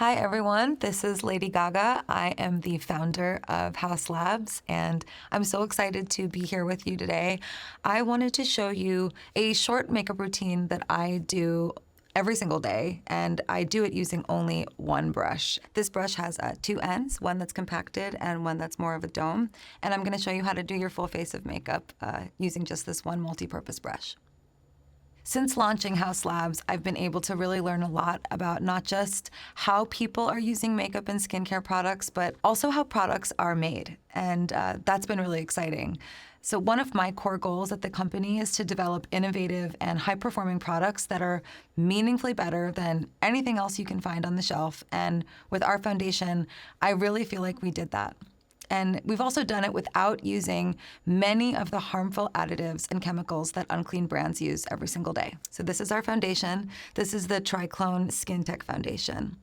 Hi everyone, this is Lady Gaga. I am the founder of Haus Labs and I'm so excited to be here with you today. I wanted to show you a short makeup routine that I do every single day, and I do it using only one brush. This brush has two ends, one that's compacted and one that's more of a dome, and I'm gonna show you how to do your full face of makeup using just this one multi-purpose brush. Since launching Haus Labs, I've been able to really learn a lot about not just how people are using makeup and skincare products, but also how products are made. And that's been really exciting. So one of my core goals at the company is to develop innovative and high-performing products that are meaningfully better than anything else you can find on the shelf. And with our foundation, I really feel like we did that. And we've also done it without using many of the harmful additives and chemicals that unclean brands use every single day. So this is our foundation. This is the Triclone Skin Tech Foundation.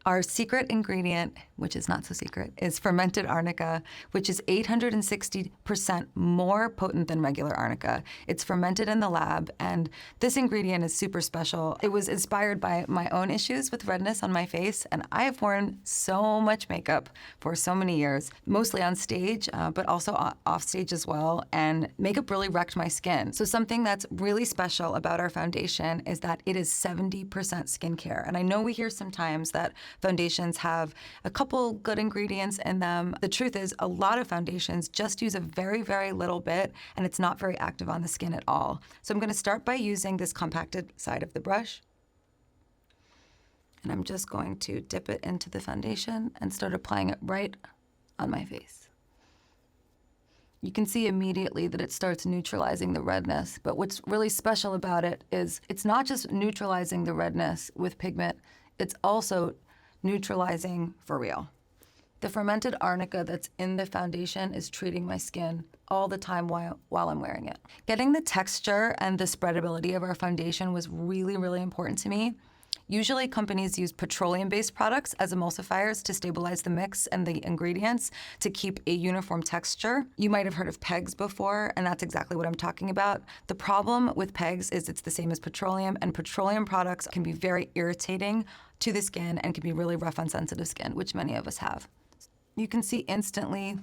Our secret ingredient, which is not so secret, is fermented arnica, which is 860% more potent than regular arnica. It's fermented in the lab, and this ingredient is super special. It was inspired by my own issues with redness on my face, and I have worn so much makeup for so many years, mostly on stage, but also off stage as well, and makeup really wrecked my skin. So something that's really special about our foundation is that it is 70% skincare. And I know we hear sometimes that foundations have a couple good ingredients in them. The truth is, a lot of foundations just use a very, very little bit, and it's not very active on the skin at all. So I'm gonna start by using this compacted side of the brush. And I'm just going to dip it into the foundation and start applying it right on my face. You can see immediately that it starts neutralizing the redness, but what's really special about it is it's not just neutralizing the redness with pigment, it's also neutralizing for real. The fermented arnica that's in the foundation is treating my skin all the time while I'm wearing it. Getting the texture and the spreadability of our foundation was really, really important to me. Usually companies use petroleum-based products as emulsifiers to stabilize the mix and the ingredients to keep a uniform texture. You might have heard of PEGs before, and that's exactly what I'm talking about. The problem with PEGs is it's the same as petroleum, and petroleum products can be very irritating to the skin and can be really rough on sensitive skin, which many of us have. You can see instantly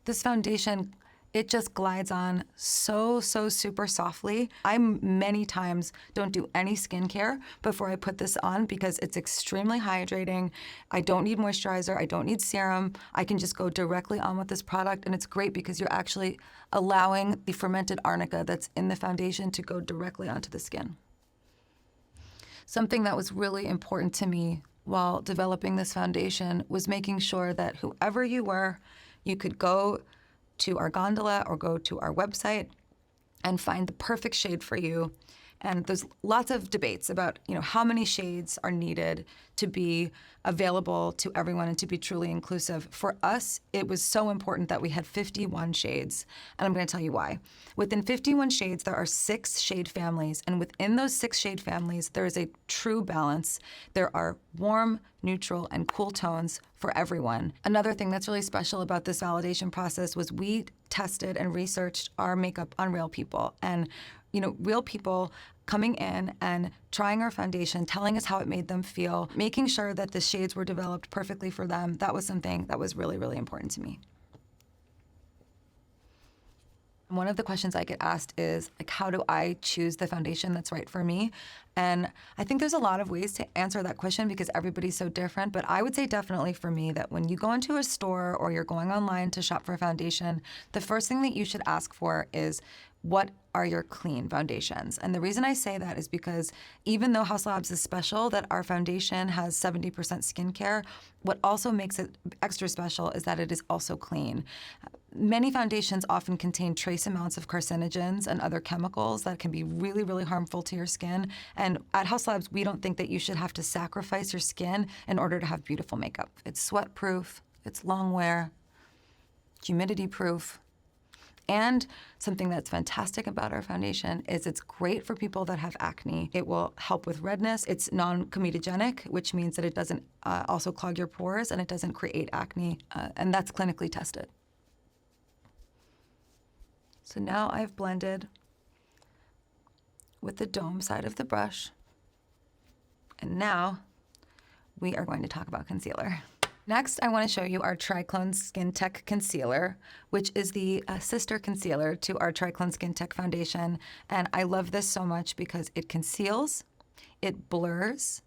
this foundation, it just glides on so super softly. I many times don't do any skincare before I put this on because it's extremely hydrating. I don't need moisturizer, I don't need serum. I can just go directly on with this product, and it's great because you're actually allowing the fermented arnica that's in the foundation to go directly onto the skin. Something that was really important to me while developing this foundation was making sure that whoever you were, you could go to our gondola or go to our website and find the perfect shade for you. And there's lots of debates about, how many shades are needed to be available to everyone and to be truly inclusive. For us, it was so important that we had 51 shades, and I'm gonna tell you why. Within 51 shades, there are 6 shade families, and within those 6 shade families, there is a true balance. There are warm, neutral, and cool tones for everyone. Another thing that's really special about this validation process was we tested and researched our makeup on real people, and real people coming in and trying our foundation, telling us how it made them feel, making sure that the shades were developed perfectly for them. That was something that was really, really important to me. One of the questions I get asked is, how do I choose the foundation that's right for me? And I think there's a lot of ways to answer that question because everybody's so different, but I would say definitely for me that when you go into a store or you're going online to shop for a foundation, the first thing that you should ask for is, what are your clean foundations? And the reason I say that is because even though Haus Labs is special, that our foundation has 70% skincare, what also makes it extra special is that it is also clean. Many foundations often contain trace amounts of carcinogens and other chemicals that can be really, really harmful to your skin. And at Haus Labs, we don't think that you should have to sacrifice your skin in order to have beautiful makeup. It's sweat-proof, it's long wear, humidity-proof. And something that's fantastic about our foundation is it's great for people that have acne. It will help with redness. It's non-comedogenic, which means that it doesn't also clog your pores and it doesn't create acne, and that's clinically tested. So now I've blended with the dome side of the brush, and now we are going to talk about concealer. Next, I want to show you our Triclone Skin Tech Concealer, which is the sister concealer to our Triclone Skin Tech Foundation. And I love this so much because it conceals, it blurs,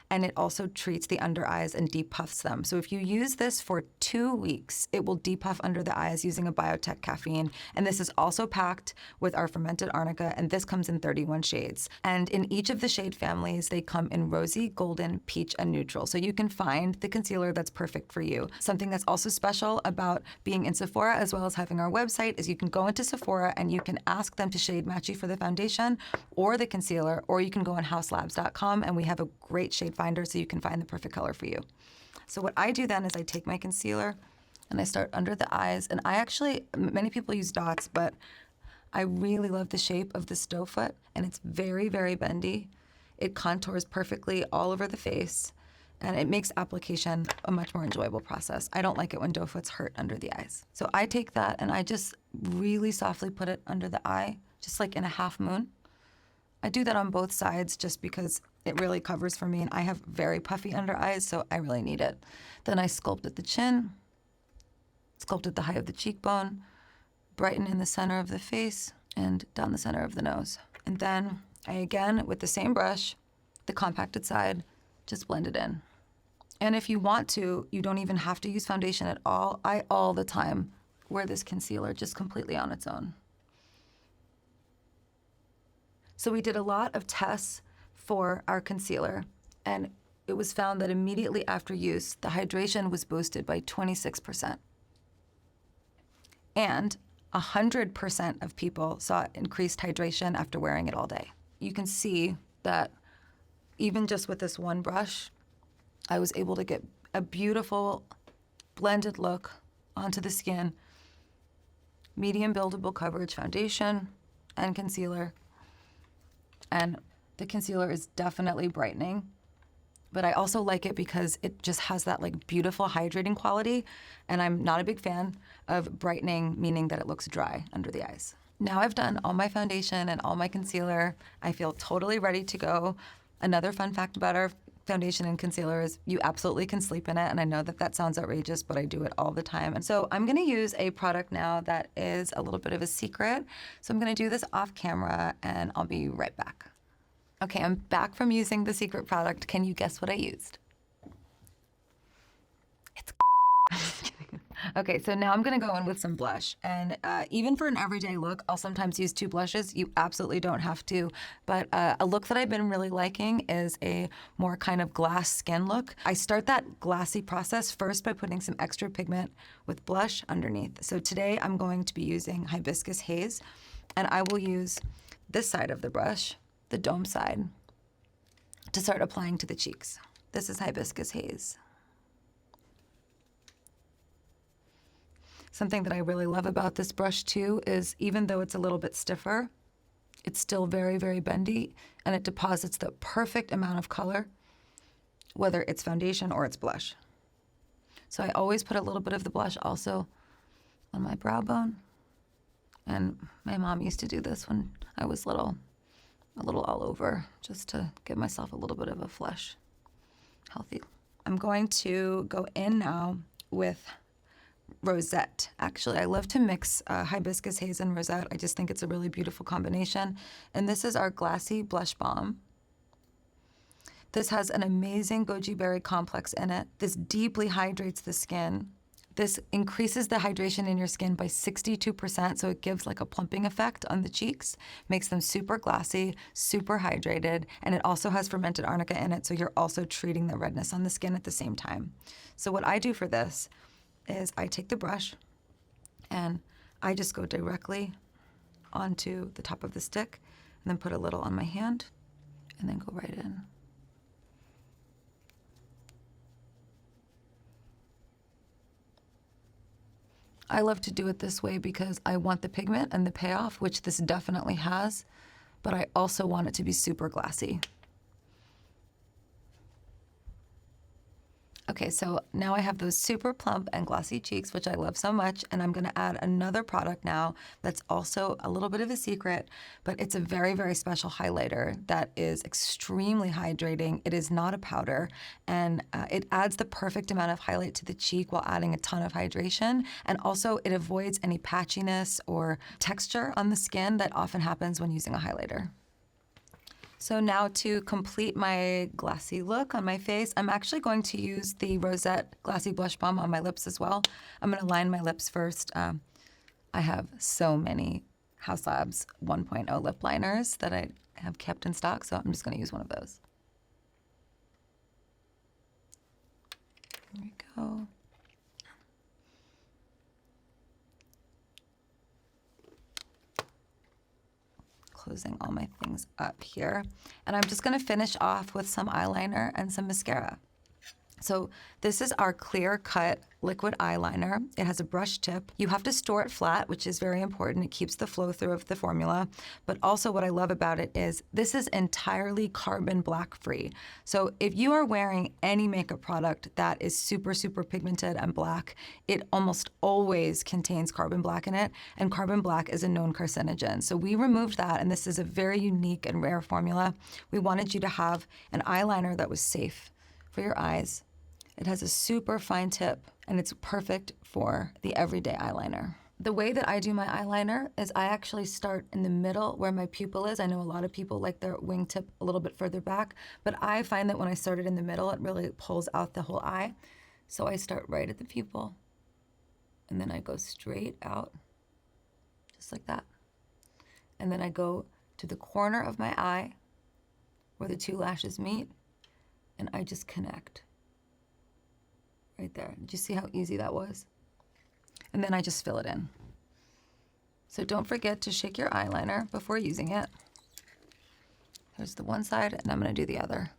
and it also treats the under eyes and depuffs them. So if you use this for 2 weeks, it will depuff under the eyes using a biotech caffeine. And this is also packed with our fermented arnica, and this comes in 31 shades. And in each of the shade families, they come in rosy, golden, peach, and neutral. So you can find the concealer that's perfect for you. Something that's also special about being in Sephora as well as having our website is you can go into Sephora and you can ask them to shade match you for the foundation or the concealer, or you can go on houselabs.com and we have a great shade finder so you can find the perfect color for you. So what I do then is I take my concealer and I start under the eyes, and many people use dots, but I really love the shape of this doe foot, and it's very, very bendy. It contours perfectly all over the face, and it makes application a much more enjoyable process. I don't like it when doe foots hurt under the eyes. So I take that and I just really softly put it under the eye, just like in a half moon. I do that on both sides just because it really covers for me, and I have very puffy under eyes, so I really need it. Then I sculpted the chin, sculpted the height of the cheekbone, brighten in the center of the face, and down the center of the nose. And then I again, with the same brush, the compacted side, just blend it in. And if you want to, you don't even have to use foundation at all. I all the time wear this concealer just completely on its own. So we did a lot of tests for our concealer, and it was found that immediately after use, the hydration was boosted by 26%. And 100% of people saw increased hydration after wearing it all day. You can see that even just with this one brush, I was able to get a beautiful blended look onto the skin, medium buildable coverage foundation and concealer. And the concealer is definitely brightening, but I also like it because it just has that like beautiful hydrating quality, and I'm not a big fan of brightening, meaning that it looks dry under the eyes. Now I've done all my foundation and all my concealer. I feel totally ready to go. Another fun fact about our foundation and concealer is you absolutely can sleep in it, and I know that that sounds outrageous, but I do it all the time. And so I'm gonna use a product now that is a little bit of a secret. So I'm gonna do this off camera and I'll be right back. Okay, I'm back from using the secret product. Can you guess what I used? It's Okay, so now I'm gonna go in with some blush. And even for an everyday look, I'll sometimes use 2 blushes. You absolutely don't have to. But a look that I've been really liking is a more kind of glass skin look. I start that glassy process first by putting some extra pigment with blush underneath. So today I'm going to be using Hibiscus Haze, and I will use this side of the brush, the dome side, to start applying to the cheeks. This is Hibiscus Haze. Something that I really love about this brush too is even though it's a little bit stiffer, it's still very, very bendy, and it deposits the perfect amount of color, whether it's foundation or it's blush. So I always put a little bit of the blush also on my brow bone. And my mom used to do this when I was little, a little all over, just to give myself a little bit of a flush, healthy. I'm going to go in now with Rosette. Actually, I love to mix Hibiscus Haze and Rosette. I just think it's a really beautiful combination. And this is our Glassy Blush Balm. This has an amazing goji berry complex in it. This deeply hydrates the skin. This increases the hydration in your skin by 62%, so it gives like a plumping effect on the cheeks, makes them super glossy, super hydrated, and it also has fermented arnica in it, so you're also treating the redness on the skin at the same time. So what I do for this is I take the brush and I just go directly onto the top of the stick and then put a little on my hand and then go right in. I love to do it this way because I want the pigment and the payoff, which this definitely has, but I also want it to be super glassy. Okay, so now I have those super plump and glossy cheeks, which I love so much, and I'm gonna add another product now that's also a little bit of a secret, but it's a very, very special highlighter that is extremely hydrating. It is not a powder, and it adds the perfect amount of highlight to the cheek while adding a ton of hydration, and also it avoids any patchiness or texture on the skin that often happens when using a highlighter. So now to complete my glassy look on my face, I'm actually going to use the Rosette Glassy Blush Balm on my lips as well. I'm gonna line my lips first. I have so many Haus Labs 1.0 lip liners that I have kept in stock, so I'm just gonna use one of those. There we go. Closing all my things up here. And I'm just gonna finish off with some eyeliner and some mascara. So this is our clear cut liquid eyeliner. It has a brush tip. You have to store it flat, which is very important. It keeps the flow through of the formula. But also what I love about it is this is entirely carbon black free. So if you are wearing any makeup product that is super, super pigmented and black, it almost always contains carbon black in it. And carbon black is a known carcinogen. So we removed that, and this is a very unique and rare formula. We wanted you to have an eyeliner that was safe for your eyes. It has a super fine tip, and it's perfect for the everyday eyeliner. The way that I do my eyeliner is I actually start in the middle where my pupil is. I know a lot of people like their wingtip a little bit further back, but I find that when I start it in the middle, it really pulls out the whole eye. So I start right at the pupil, and then I go straight out, just like that. And then I go to the corner of my eye where the two lashes meet, and I just connect. Right there. Did you see how easy that was? And then I just fill it in. So don't forget to shake your eyeliner before using it. There's the one side, and I'm gonna do the other.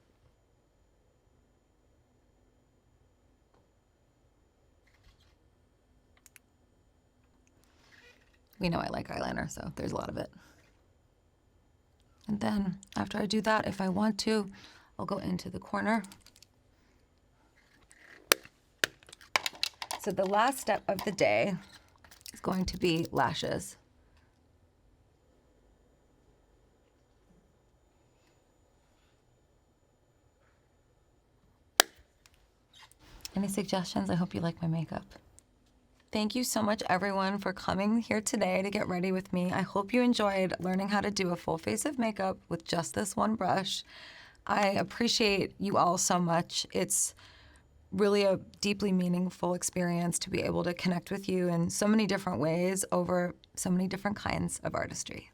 We know I like eyeliner, so there's a lot of it. And then after I do that, if I want to, I'll go into the corner. So the last step of the day is going to be lashes. Any suggestions? I hope you like my makeup. Thank you so much, everyone, for coming here today to get ready with me. I hope you enjoyed learning how to do a full face of makeup with just this one brush. I appreciate you all so much. It's really a deeply meaningful experience to be able to connect with you in so many different ways over so many different kinds of artistry.